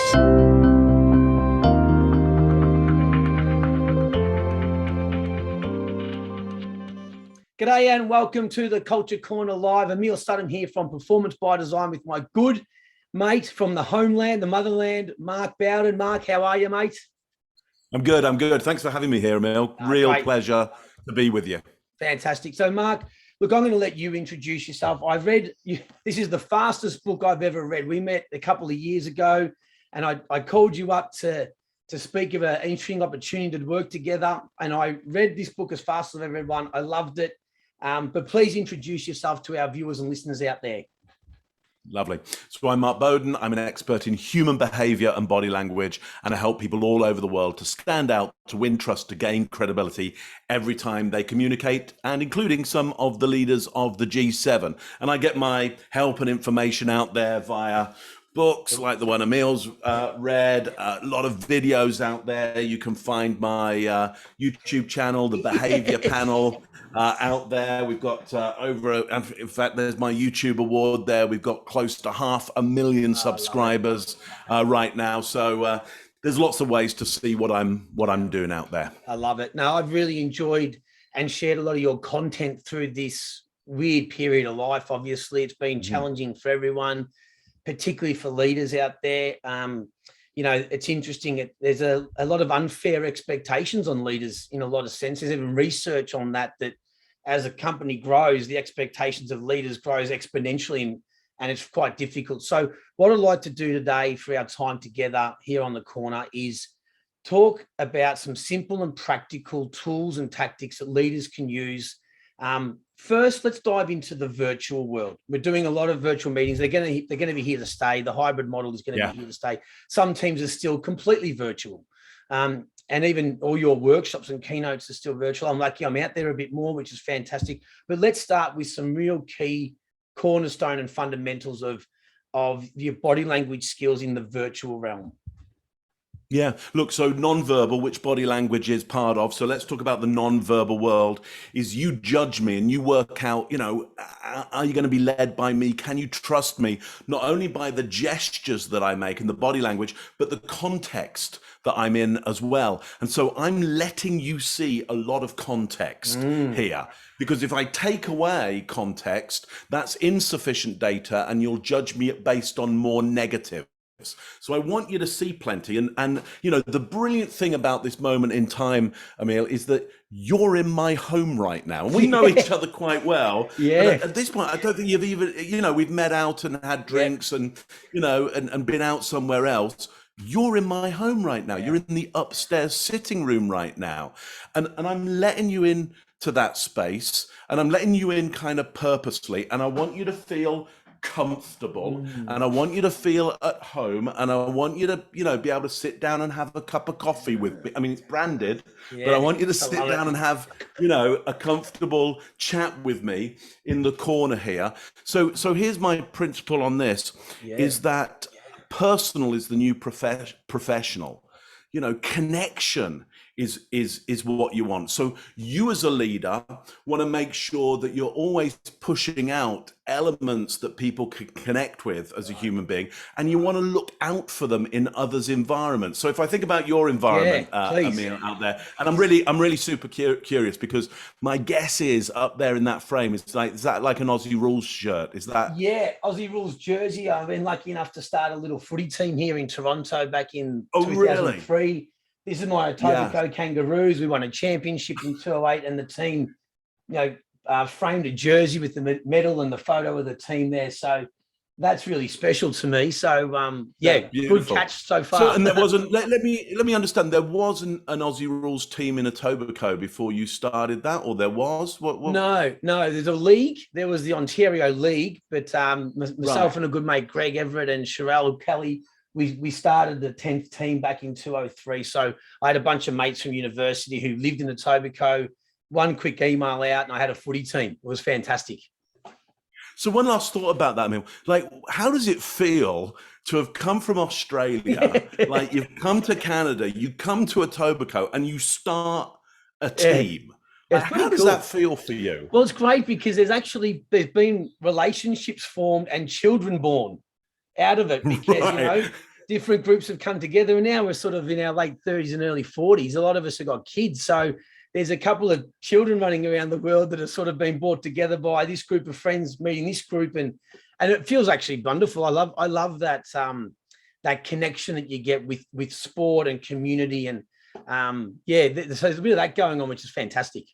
G'day and welcome to the Culture Corner Live. Emil Sutton here from Performance by Design with my good mate from the homeland, the motherland, Mark Bowden. Mark, how are you, mate? I'm good. Thanks for having me here, Emil. Real Great. Pleasure to be with you. Fantastic. So, Mark, look, I'm going to let you introduce yourself. I've read, this is the fastest book I've ever read. We met a couple of years ago and I called you up to speak of an interesting opportunity to work together. And I read this book as fast as I've ever read one. I loved it. But please introduce yourself to our viewers and listeners out there. Lovely. So I'm Mark Bowden. I'm an expert in human behavior and body language, and I help people all over the world to stand out, to win trust, to gain credibility every time they communicate, and including some of the leaders of the G7. And I get my help and information out there via books like the one Emil's read, a lot of videos out there. You can find my YouTube channel, The Behavior Panel, out there. We've got in fact, there's my YouTube award there. We've got close to 500,000 subscribers right now. So there's lots of ways to see what I'm doing out there. I love it. Now, I've really enjoyed and shared a lot of your content through this weird period of life. Obviously, it's been challenging for everyone, particularly for leaders out there. It's interesting. There's a lot of unfair expectations on leaders in a lot of senses. There's even research on that as a company grows, the expectations of leaders grows exponentially, and it's quite difficult. So what I'd like to do today for our time together here on the corner is talk about some simple and practical tools and tactics that leaders can use. First, let's dive into the virtual world. We're doing a lot of virtual meetings. They're going to be here to stay. The hybrid model is going to be here to stay. Some teams are still completely virtual. And even all your workshops and keynotes are still virtual. I'm lucky I'm out there a bit more, which is fantastic. But let's start with some real key cornerstone and fundamentals of your body language skills in the virtual realm. Yeah, look, so non-verbal, which body language is part of. So let's talk about the non-verbal world. Is you judge me and you work out, are you going to be led by me? Can you trust me? Not only by the gestures that I make and the body language, but the context that I'm in as well. And so I'm letting you see a lot of context here, because if I take away context, that's insufficient data and you'll judge me based on more negative. So I want you to see plenty. And the brilliant thing about this moment in time, Emil, is that you're in my home right now. And we know each other quite well. Yeah. At this point, I don't think you've even, we've met out and had drinks and been out somewhere else. You're in my home right now. You're in the upstairs sitting room right now. And I'm letting you in to that space, and I'm letting you in kind of purposely. And I want you to feel comfortable, and I want you to feel at home, and I want you to be able to sit down and have a cup of coffee with me. I mean, it's branded, but I want you to sit down and have a comfortable chat with me in the corner here. So here's my principle on this, is that personal is the new professional. Connection is what you want. So you as a leader want to make sure that you're always pushing out elements that people can connect with as a human being, and you want to look out for them in others' environments. So if I think about your environment, Emil, out there, and I'm really super curious, because my guess is up there in that frame is that like an Aussie Rules shirt? Is that? Yeah, Aussie Rules jersey. I've been lucky enough to start a little footy team here in Toronto back in 2003. Really? This is my Etobicoke Kangaroos. We won a championship in 2008, and the team, framed a jersey with the medal and the photo of the team there. So that's really special to me. So good catch so far. So, and there wasn't. let me understand. There wasn't an Aussie Rules team in Etobicoke before you started that, or there was? What? No. There's a league. There was the Ontario League, but myself and a good mate Greg Everett and Sherelle Kelly. We started the 10th team back in 2003. So I had a bunch of mates from university who lived in Etobicoke. One quick email out, and I had a footy team. It was fantastic. So one last thought about that, Emil. Like, how does it feel to have come from Australia? Like, you've come to Canada, you come to Etobicoke, and you start a team. Like, how does that feel for you? Well, it's great because there's been relationships formed and children born out of it, because different groups have come together, and now we're sort of in our late 30s and early 40s. A lot of us have got kids, so there's a couple of children running around the world that have sort of been brought together by this group of friends meeting this group, and it feels actually wonderful. I love that that connection that you get with sport and community, and so there's a bit of that going on, which is fantastic.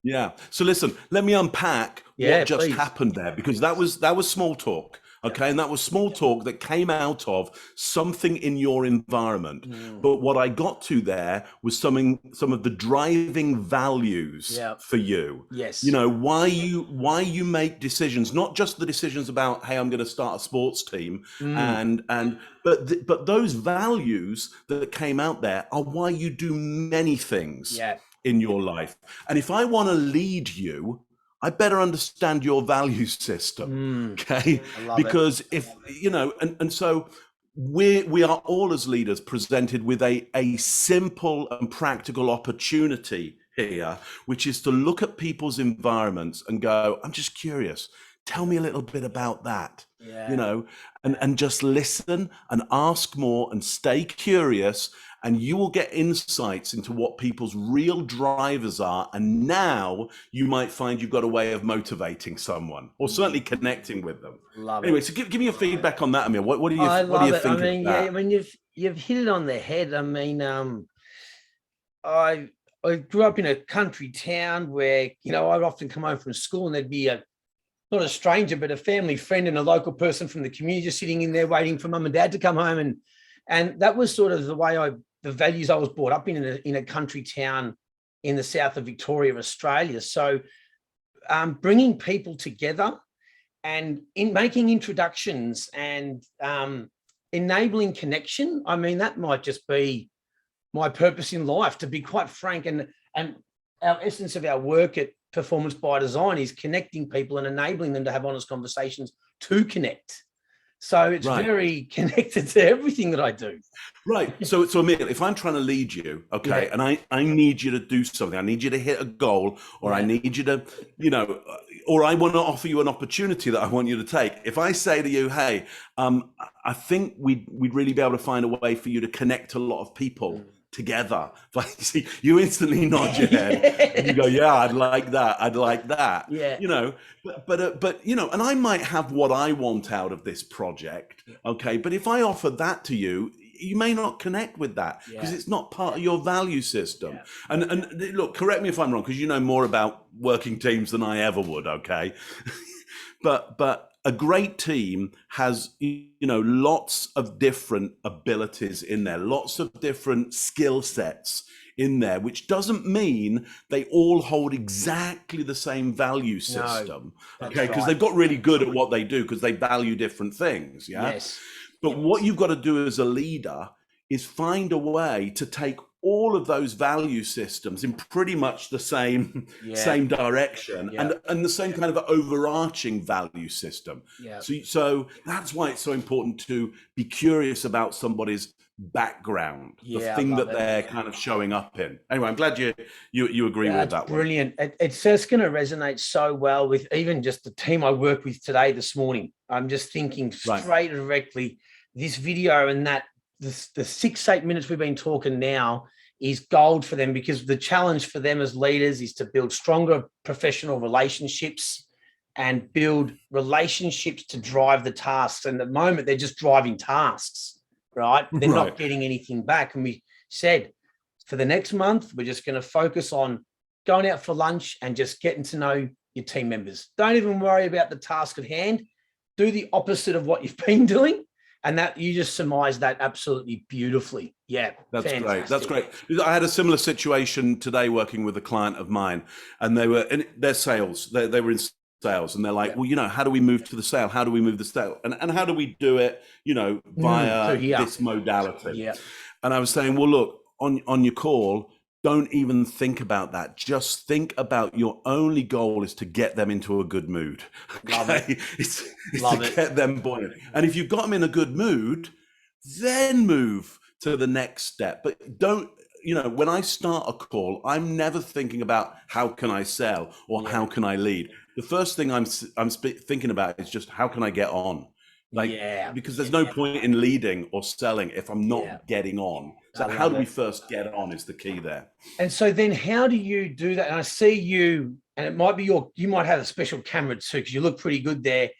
Yeah. So listen, let me unpack what just happened there, because that was small talk. Okay. And that was small talk that came out of something in your environment. But what I got to there was some of the driving values for you. Yes. You know, why you make decisions, not just the decisions about, hey, I'm going to start a sports team, but those values that came out there are why you do many things in your life. And if I want to lead you, I better understand your value system, okay? Because if, you know, and so we are all as leaders presented with a simple and practical opportunity here, which is to look at people's environments and go, I'm just curious. Tell me a little bit about that, you know, and just listen and ask more and stay curious, and you will get insights into what people's real drivers are. And now you might find you've got a way of motivating someone, or certainly connecting with them. Anyway, so give me your feedback on that, Amir. What do you think of that? I mean, you've hit it on the head. I mean, I grew up in a country town where, you know, I'd often come home from school and there'd be not a stranger, but a family friend and a local person from the community just sitting in there waiting for mum and dad to come home. And that was sort of the way the values I was brought up in a country town in the south of Victoria, Australia. So bringing people together and in making introductions and enabling connection. I mean, that might just be my purpose in life, to be quite frank. And our essence of our work at Performance by Design is connecting people and enabling them to have honest conversations to connect. So it's very connected to everything that I do. Right. So Amir, if I'm trying to lead you, okay, and I need you to do something, I need you to hit a goal, or I need you to, you know, or I want to offer you an opportunity that I want you to take. If I say to you, hey, I think we'd really be able to find a way for you to connect a lot of people together. See, you instantly nod your head and you go, yeah, I'd like that. I'd like that. Yeah. You know, but you know, and I might have what I want out of this project. Okay. But if I offer that to you, you may not connect with that because it's not part of your value system. And look, correct me if I'm wrong, because you know more about working teams than I ever would. Okay. but a great team has, you know, lots of different abilities in there, lots of different skill sets in there, which doesn't mean they all hold exactly the same value system. Okay, because they've got really good at what they do because they value different things. Yes. But what you've got to do as a leader is find a way to take all of those value systems in pretty much the same direction and the same kind of overarching value system. So that's why it's so important to be curious about somebody's background, the thing that they're kind of showing up in. Anyway, I'm glad you agree with that. Brilliant. It's just going to resonate so well with even just the team I work with today, this morning. I'm just thinking straight directly, this video and that the 6-8 minutes we've been talking now is gold for them, because the challenge for them as leaders is to build stronger professional relationships and build relationships to drive the tasks. And at the moment, they're just driving tasks, right? They're not getting anything back. And we said, for the next month, we're just going to focus on going out for lunch and just getting to know your team members. Don't even worry about the task at hand. Do the opposite of what you've been doing. And that you just surmise that absolutely beautifully. Yeah, that's great. That's great. I had a similar situation today working with a client of mine, and they were in their sales. They were in sales, and they're like, well, you know, how do we move to the sale? How do we move the sale? And how do we do it, you know, via this modality? Yeah. And I was saying, well, look, on your call, don't even think about that. Just think about your only goal is to get them into a good mood. Love it. It's to get them buoyant. And if you've got them in a good mood, then move to the next step. But don't, you know, when I start a call, I'm never thinking about how can I sell or how can I lead. The first thing I'm thinking about is just how can I get on? Like, Yeah. because there's no point in leading or selling if I'm not Yeah. getting on. So I how love do we it. first get on is the key there. And so then how do you do that? And I see you, and it might be you might have a special camera too, because you look pretty good there,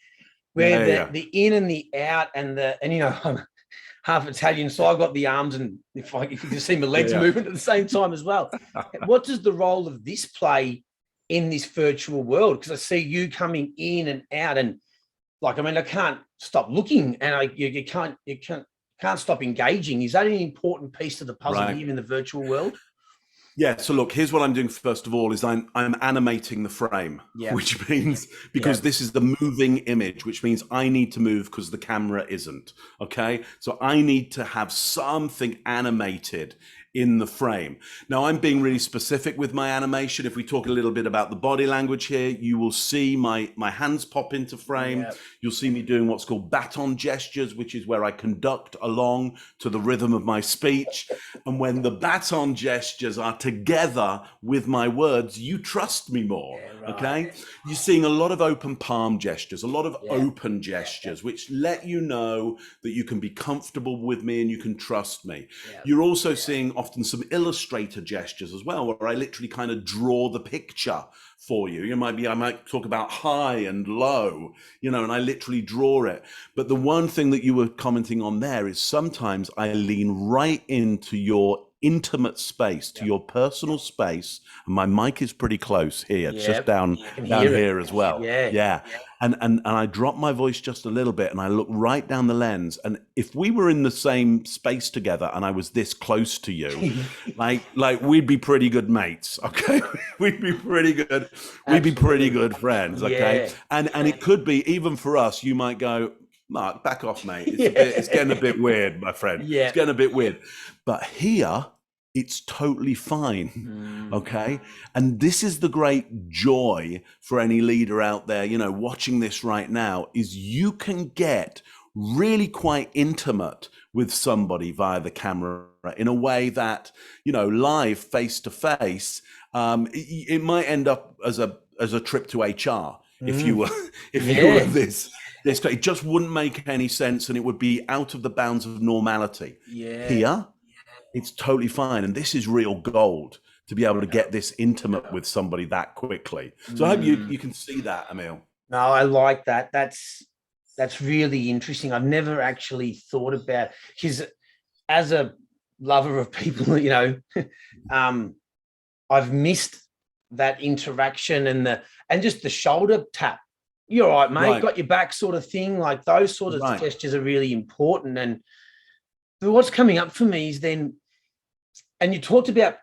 where the in and the out and you know, I'm half Italian, so I got the arms, and if you can see my legs moving at the same time as well. What does the role of this play in this virtual world? Because I see you coming in and out, and like, I mean, I can't stop looking, and you can't stop engaging. Is that an important piece to the puzzle here in the virtual world? Yeah, so look, here's what I'm doing first of all is I'm animating the frame, which means, because this is the moving image, which means I need to move because the camera isn't, okay? So I need to have something animated in the frame. Now, I'm being really specific with my animation. If we talk a little bit about the body language here, you will see my hands pop into frame. You'll see me doing what's called baton gestures, which is where I conduct along to the rhythm of my speech. And when the baton gestures are together with my words, you trust me more, okay? You're seeing a lot of open palm gestures, a lot of open gestures, which let you know that you can be comfortable with me and you can trust me. You're also seeing often some illustrator gestures as well, where I literally kind of draw the picture for you. I might talk about high and low, you know, and I literally draw it. But the one thing that you were commenting on there is sometimes I lean right into your intimate space, to your personal space. And my mic is pretty close here. It's just down here as well. And I drop my voice just a little bit and I look right down the lens. And if we were in the same space together and I was this close to you, like we'd be pretty good mates, okay? We'd be pretty good. We'd be pretty good friends, okay? And it could be, even for us, you might go, Mark, back off, mate. It's getting a bit weird, my friend. It's getting a bit weird. But here, it's totally fine, okay? And this is the great joy for any leader out there, you know, watching this right now, is you can get really quite intimate with somebody via the camera in a way that, you know, live face to face, it might end up as a trip to HR if you were this. It just wouldn't make any sense, and it would be out of the bounds of normality. Here, it's totally fine, and this is real gold to be able to get this intimate with somebody that quickly. So I hope you can see that, Emil. No, I like that. That's really interesting. I've never actually thought about, because as a lover of people, you know, I've missed that interaction and just the shoulder tap. You're all right, mate. Got your back, sort of thing. Like those sort of gestures are really important. And but what's coming up for me is then, and you talked about,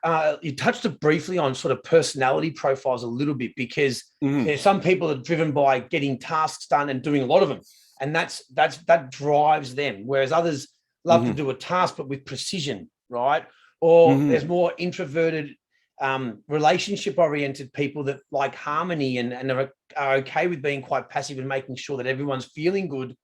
you touched it briefly on sort of personality profiles a little bit, because there's some people that are driven by getting tasks done and doing a lot of them, and that drives them. Whereas others love to do a task, but with precision, right? Or there's more introverted, relationship-oriented people that like harmony and are okay with being quite passive and making sure that everyone's feeling good.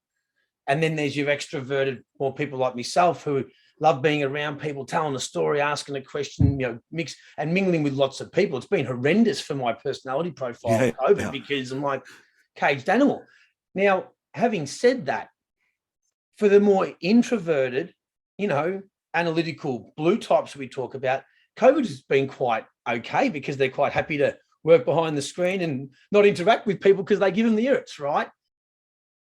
And then there's your extroverted, more people like myself who love being around people, telling a story, asking a question, you know, mingling with lots of people. It's been horrendous for my personality profile COVID because I'm like caged animal. Now, having said that, for the more introverted, you know, analytical blue types we talk about, COVID has been quite okay because they're quite happy to work behind the screen and not interact with people because they give them the irrits, right?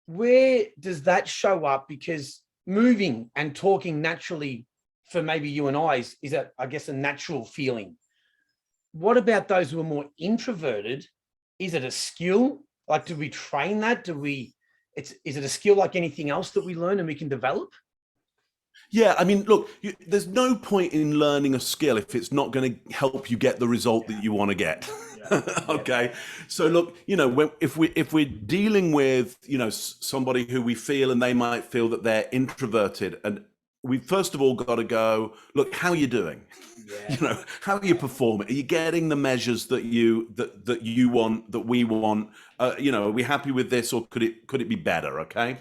Where does that show up? Because moving and talking naturally for maybe you and I is I guess, a natural feeling. What about those who are more introverted? Is it a skill? Like, do we train that? Is it a skill like anything else that we learn and we can develop? Yeah, I mean, look, there's no point in learning a skill if it's not going to help you get the result that you want to get. Okay, so look, you know, if we're dealing with, you know, somebody who we feel and they might feel that they're introverted, and we first of all got to go, look, how are you doing? You know, how are you performing? Are you getting the measures that you want, that we want? You know, are we happy with this, or could it be better? Okay,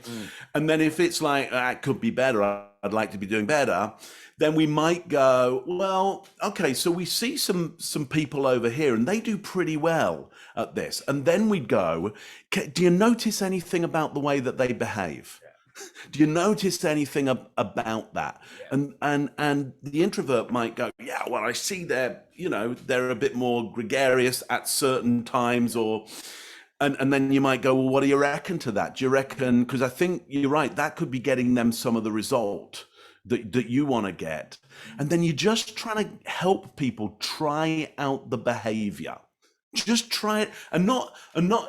and then if it's like it could be better, I'd like to be doing better, then we might go, well, okay, so we see some people over here and they do pretty well at this, and then we'd go, do you notice anything about the way that they behave? Do you notice anything about that? Yeah. And the introvert might go, yeah, well, I see they're a bit more gregarious at certain times, or and then you might go, well, what do you reckon to that? Do you reckon, because I think you're right, that could be getting them some of the result that you want to get. And then you're just trying to help people try out the behavior. Just try it, and not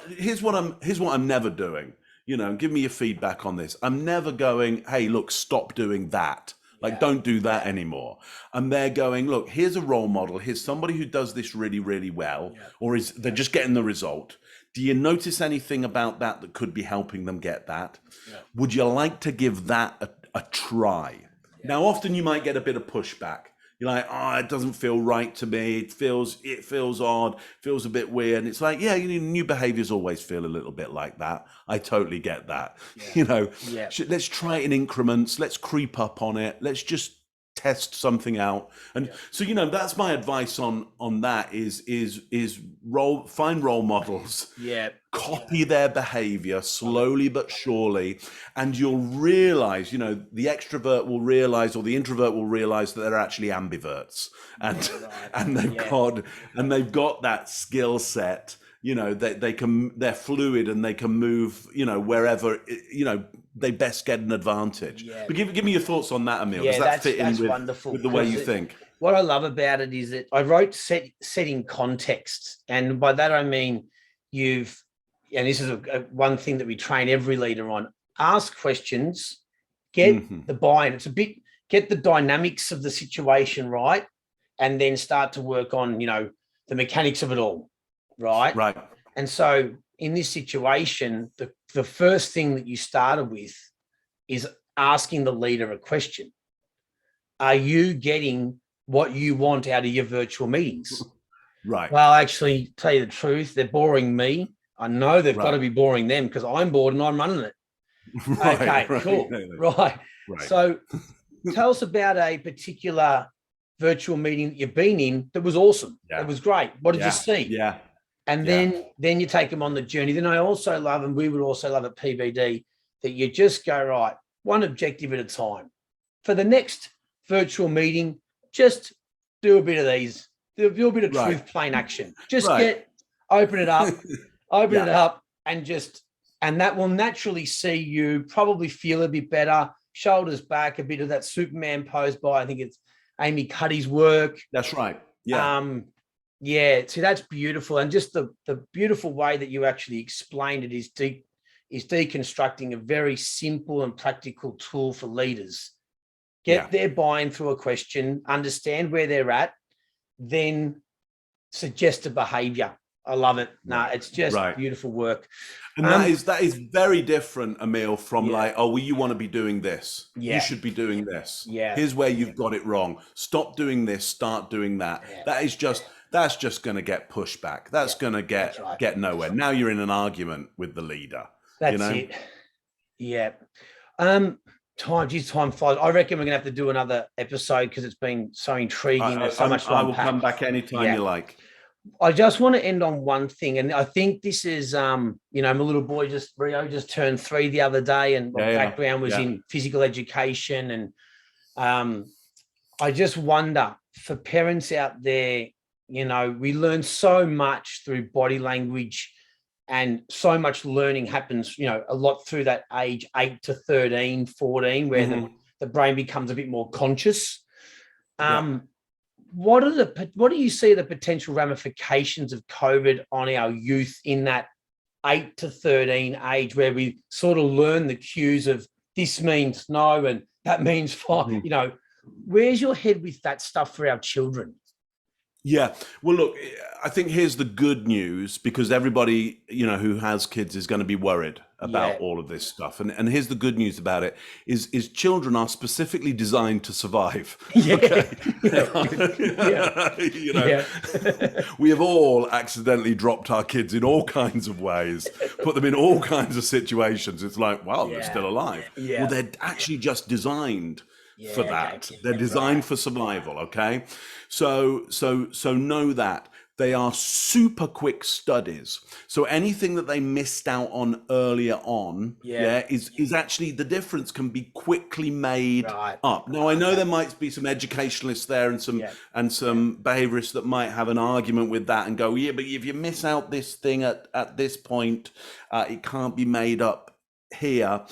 here's what I'm never doing. Give me your feedback on this. I'm never going, hey, look, stop doing that. Like, don't do that anymore. And they're going, look, here's a role model. Here's somebody who does this really, really well, or they're just getting the result. Do you notice anything about that could be helping them get that? Yeah. Would you like to give that a try? Yeah. Now, often you might get a bit of pushback. You're like, oh, it doesn't feel right to me. It feels odd, feels a bit weird. And it's like, yeah, new behaviors always feel a little bit like that. I totally get that. Yeah. Let's try it in increments. Let's creep up on it. Let's just test something out. And so, that's my advice on that is find role models. Yeah. Copy their behavior slowly but surely, and you'll realize, the extrovert will realize, or the introvert will realize, that they're actually ambiverts, and they've got that skill set. They're fluid, and they can move, wherever, they best get an advantage. Yeah. But give me your thoughts on that, Emil. Does that fit in with the way you think? What I love about it is that I wrote setting context, and by that I mean and this is one thing that we train every leader on: ask questions, get the buy-in. Get the dynamics of the situation right, and then start to work on, the mechanics of it all. Right. Right. And so in this situation, the first thing that you started with is asking the leader a question. Are you getting what you want out of your virtual meetings? Right. Well, actually, tell you the truth, they're boring me. I know they've got to be boring them because I'm bored and I'm running it. Okay, cool. Right. So tell us about a particular virtual meeting that you've been in that was awesome. That was great. What did you see? Yeah. And then you take them on the journey. Then I also love, and we would also love at PVD, that you just go, right, one objective at a time. For the next virtual meeting, just do a bit of these. Do a bit of truth plain action. Just open it up, and that will naturally see you probably feel a bit better, shoulders back, a bit of that Superman pose by, I think it's Amy Cuddy's work. That's right. Yeah. See, that's beautiful. And just the beautiful way that you actually explained it is deconstructing a very simple and practical tool for leaders. Get their buy-in through a question, understand where they're at, then suggest a behavior. I love it. No, it's just beautiful work. And that is very different, Emil, from like, oh, well, you want to be doing this. Yeah. You should be doing this. Yeah. Here's where you've got it wrong. Stop doing this, start doing that. Yeah. That's just going to get pushback. That's going to get nowhere. Now you're in an argument with the leader. That's it. Yeah. Time flies. I reckon we're going to have to do another episode because it's been so intriguing. There's so much to unpack. I will come back anytime you like. I just want to end on one thing, and I think this is, my little boy Rio just turned 3 the other day, and my background was in physical education, and I just wonder, for parents out there, we learn so much through body language, and so much learning happens, a lot through that age 8 to 13, 14, where the brain becomes a bit more conscious. What do you see the potential ramifications of COVID on our youth in that 8 to 13 age, where we sort of learn the cues of this means no and that means fine? Where's your head with that stuff for our children? Yeah. Well, look, I think here's the good news, because everybody, who has kids is going to be worried about all of this stuff. And here's the good news about it is children are specifically designed to survive. Okay? We have all accidentally dropped our kids in all kinds of ways, put them in all kinds of situations. It's like, wow, they're still alive. Well, they're actually just designed for that. They're designed for survival. Okay. So know that they are super quick studies. So anything that they missed out on earlier on, is actually, the difference can be quickly made up. Now, I know there might be some educationalists there and some behaviorists that might have an argument with that and go, yeah, but if you miss out this thing at this point, it can't be made up here.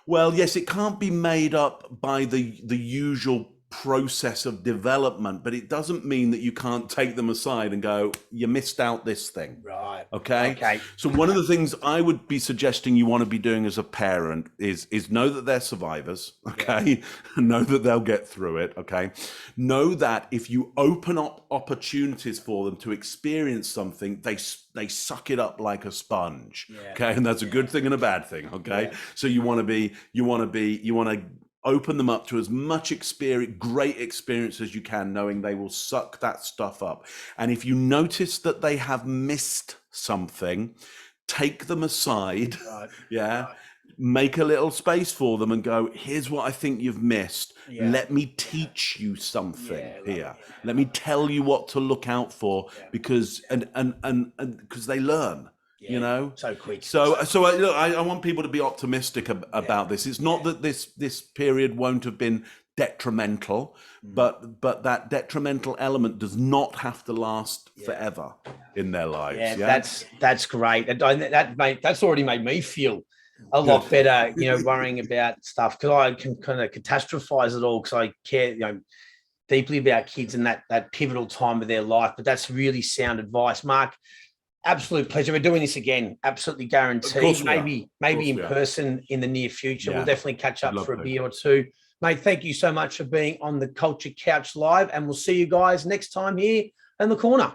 Well, yes, it can't be made up by the usual process of development, but it doesn't mean that you can't take them aside and go, you missed out this thing. Right. Okay. So one of the things I would be suggesting you want to be doing as a parent is know that they're survivors. Okay. Know that they'll get through it. Okay. Know that if you open up opportunities for them to experience something, they suck it up like a sponge. Okay. And that's a good thing and a bad thing. Okay. So you want to open them up to as much great experience as you can, knowing they will suck that stuff up. And if you notice that they have missed something, take them aside, make a little space for them and go, here's what I think you've missed. Let me teach you something here. Let me tell you what to look out for, because because they learn. You know, so quick. So I want people to be optimistic about this. It's not that this period won't have been detrimental, but that detrimental element does not have to last forever in their lives. That's great. That's already made me feel a lot better, worrying about stuff, because I can kind of catastrophize it all because I care, deeply about kids and that pivotal time of their life. But that's really sound advice, Mark. Absolute pleasure. We're doing this again. Absolutely guaranteed. Maybe in person in the near future. We'll definitely catch up for a beer or two. Mate, thank you so much for being on the Culture Couch Live, and we'll see you guys next time here in the corner.